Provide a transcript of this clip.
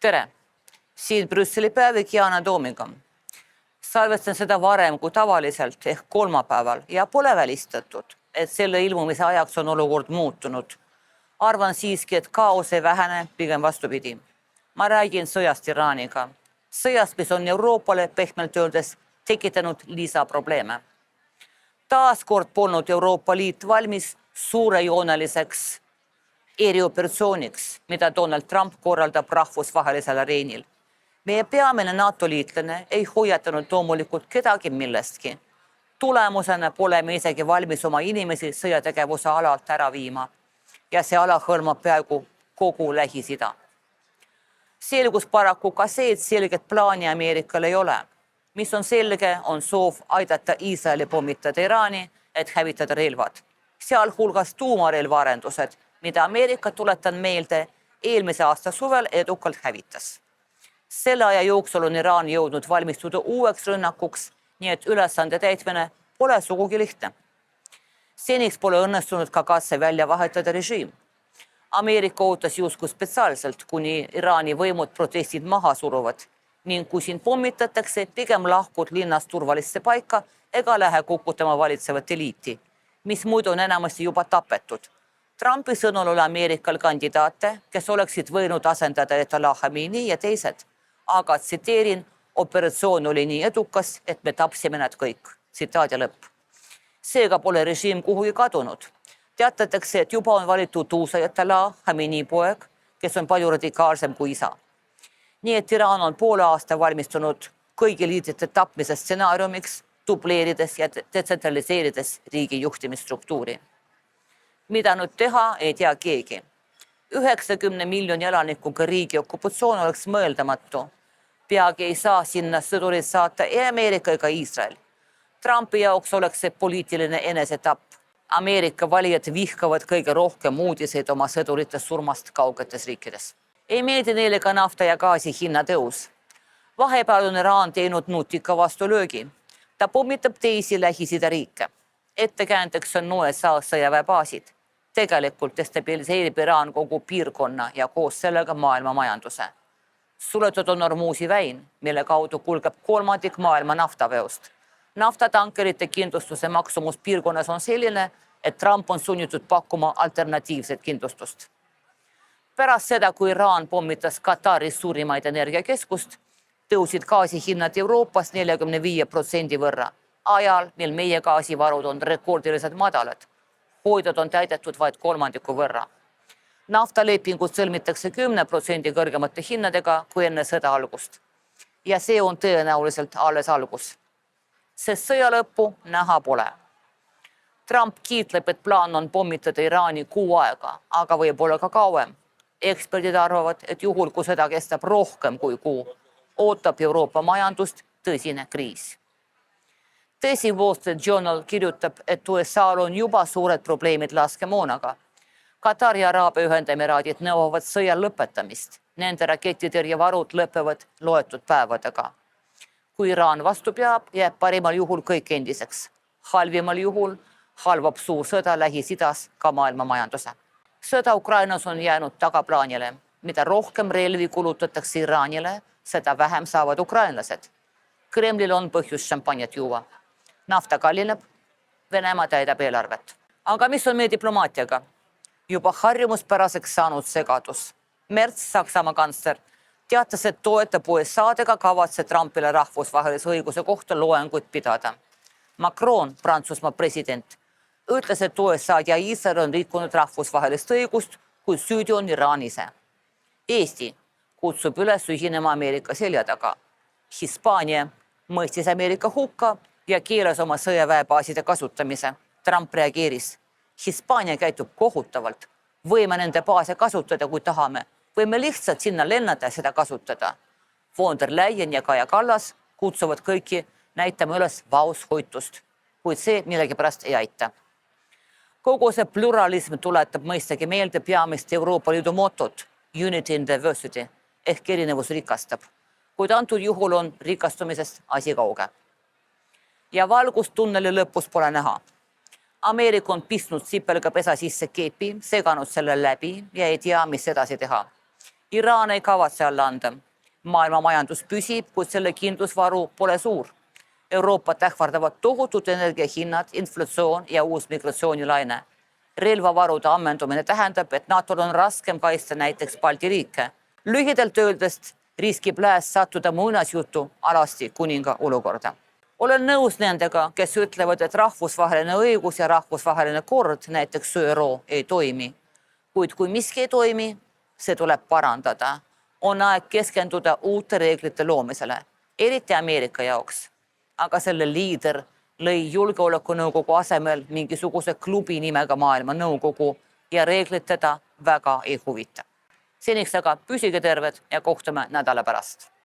Tere! Siin Brüsseli päevik Yana Toomiga. Salvestan seda varem kui tavaliselt ehk kolmapäeval ja pole välistatud, et selle ilmumise ajaks on olukord muutunud. Arvan siiski, et kaos ei vähene, pigem vastupidi. Ma räägin sõjast Iraaniga. Sõjast, mis on Euroopale pehmelt öeldes tekitanud lisaprobleeme. Taaskord polnud Euroopa Liit valmis suurejooneliseks erioperatsiooniks, mida Donald Trump korraldab rahvusvahelisel areenil. Meie peamine NATO-liitlane ei hoiatanud loomulikult kedagi millestki. Tulemusena pole me isegi valmis oma inimesi sõjategevuse alalt ära viima. Ja see ala hõlmab peaaegu kogu Lähis-Ida. Selgus paraku ka see, et selget plaani Ameerikal ei ole. Mis on selge, on soov aidata Iisraeli pommitada Iraani, et hävitada relvad. Sealhulgas tuumarelvaarendused, mida Ameerika, tuletan meelde, eelmise aasta suvel edukalt hävitas. Selle aja jooksul on Iraan jõudnud valmistuda uueks rünnakuks, nii et ülesande täitmine pole sugugi lihtne. Seniks pole õnnestunud ka katse välja vahetada režiim. Ameerika ootas justkui spetsiaalselt, kuni Iraani võimud protestid maha suruvad ning kui siin pommitatakse, pigem lahkud linnast turvalisse paika ega lähe kukutama valitsevat eliiti, mis muidu on enamasti juba tapetud. Trumpi sõnul oli Ameerikal kandidaate, kes oleksid võinud asendada Ayatollah Khamenei ja teised, aga tsiteerin, operatsioon oli nii edukas, et me tapsime nad kõik. Tsitaadi lõpp. Seega pole režiim kuhugi kadunud. Teatatakse, et juba on valitud uus Ayatollah Khamenei poeg, kes on palju radikaalsem kui isa. Nii et Iraan on poole aasta valmistunud kõigi liidrite tapmise stsenaariumiks, dubleerides ja detsentraliseerides riigi juhtimisstruktuuri. Mida nüüd teha, ei tea keegi. 90 miljoni elanikuga riigi okupatsioon oleks mõeldamatu. Peagi ei saa sinna sõdurid saata ei Ameerika ega Iisrael. Trumpi jaoks oleks see poliitiline enesetapp. Ameerika valijad vihkavad kõige rohkem uudiseid oma sõdurite surmast kaugetes riikides. Ei meeldi neile ka nafta ja gaasi hinna tõus. Vahepeal on Iraan teinud nutika vastulöögi. Ta pommitab teisi Lähis-Ida riike. Ettekäändeks on USA sõjaväebaasid. Tegelikult destabiliseerib Iraan kogu piirkonna ja koos sellega maailma majanduse. Suletud on Hormuzi väin, mille kaudu kulgeb kolmandik maailma naftaveost. Naftatankerite kindlustuse maksumus piirkonnas on selline, et Trump on sunnitud pakkuma alternatiivset kindlustust. Pärast seda, kui Iraan pommitas Kataris suurimaid energiakeskust, tõusid gaasihinnad Euroopas 45% võrra, ajal, mil meie gaasivarud on rekordiliselt madalad. Hoidad on täidetud vaid kolmandiku võrra. Naftalepingud sõlmitakse 10% kõrgemate hinnadega kui enne sõda algust. Ja see on tõenäoliselt alles algus. Sest sõja lõppu näha pole. Trump kiitleb, et plaan on pommitada Iraani 6 aega, aga võib-olla ka kauem. Eksperdid arvavad, et juhul, kui sõda kestab rohkem kui kuu, ootab Euroopa majandust tõsine kriis. Tõsi, Wall Street Journal kirjutab, et USA'l on juba suured probleemid laskemoonaga. Katar ja Araabia Ühendemiraadid nõuavad sõja lõpetamist. Nende raketitõrjevarud lõpevad loetud päevadega. Kui Iraan vastu peab, jääb parimal juhul kõik endiseks. Halvimal juhul halvab suur sõda Lähis-Idas ka maailma majanduse. Sõda Ukrainas on jäänud tagaplaanile. Mida rohkem relvi kulutatakse Iraanile, seda vähem saavad ukrainlased. Kremlil on põhjus šampanjat juua. Nafta kallineb, Venemaa täidab eelarvet. Aga mis on meie diplomaatiaga? Juba harjumuspäraseks saanud segadus. Merts, Saksamaa kantsler, teatas, et toetab USA-dega kavatse Trumpile rahvusvahelise õiguse kohta loenguid pidada. Macron, Prantsusmaa president, ütles, et USA ja Iisrael on rikkunud rahvusvahelist õigust, kui süüdi on Iraan ise. Eesti kutsub üles ühinema Ameerika selja taga. Hispaania mõistis Ameerika hukka ja keelas oma sõjaväebaaside kasutamise. Trump reageeris. Hispaania käitub kohutavalt. Võime nende baase kasutada, kui tahame. Võime lihtsalt sinna lennata ja seda kasutada. Von der Leyen ja Kaja Kallas kutsuvad kõiki näitama üles vaoshoitust, kuid see millegipärast ei aita. Kogu see pluralism tuletab mõistagi meelde peamist Euroopa Liidu motot Unity in Diversity ehk erinevus rikastab, kuid antud juhul on rikastumisest asi kauge. Ja valgust tunneli lõpus pole näha. Ameerika on pistnud sipelga pesa sisse keepi, seganud selle läbi ja ei tea, mis edasi teha. Iraan ei kavatse alla anda. Maailma majandus püsib, kuid selle kindlusvaru pole suur. Euroopat ähvardavad tohutud energiahinnad, inflatsioon ja uus migratsioonilaine. Relvavarude ammendumine tähendab, et NATOl on raskem kaitsta näiteks Balti riike. Lühidalt öeldes riskib lääs sattuda muinasjutu alasti kuninga olukorda. Olen nõus nendega, kes ütlevad, et rahvusvaheline õigus ja rahvusvaheline kord, näiteks ÜRO, ei toimi. Kuid kui miski ei toimi, see tuleb parandada. On aeg keskenduda uute reeglite loomisele, eriti Ameerika jaoks. Aga selle liider lõi julgeolekunõukogu asemel mingisuguse klubi nimega maailma nõukogu ja reeglid teda väga ei huvita. Seniks aga püsige terved ja kohtume nädala pärast.